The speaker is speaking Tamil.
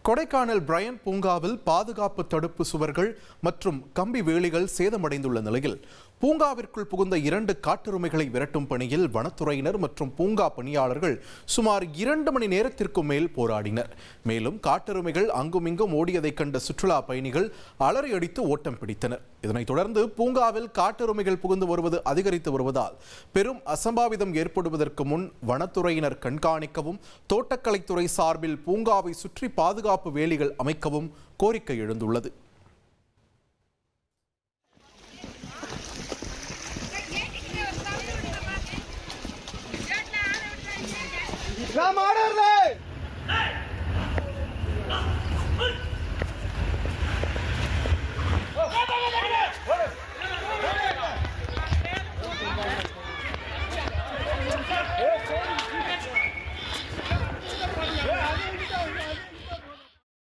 கொடைக்கானல் பிரையன் பூங்காவில் பாதுகாப்பு தடுப்பு சுவர்கள் மற்றும் கம்பி வேலிகள் சேதமடைந்துள்ள நிலையில் பூங்காவிற்குள் புகுந்த 2 காட்டெருமைகளை விரட்டும் பணியில் வனத்துறையினர் மற்றும் பூங்கா பணியாளர்கள் சுமார் 2 மணி நேரத்திற்கும் மேல் போராடினர். மேலும் காட்டெருமைகள் அங்குமிங்கும் ஓடியதைக் கண்ட சுற்றுலா பயணிகள் அலறியடித்து ஓட்டம் பிடித்தனர். இதனைத் தொடர்ந்து பூங்காவில் காட்டெருமைகள் புகுந்து வருவது அதிகரித்து வருவதால் பெரும் அசம்பாவிதம் ஏற்படுவதற்கு முன் வனத்துறையினர் கண்காணிக்கவும் தோட்டக்கலைத்துறை சார்பில் பூங்காவை சுற்றி பாதுகாப்பு வேலிகள் அமைக்கவும் கோரிக்கை எழுந்துள்ளது.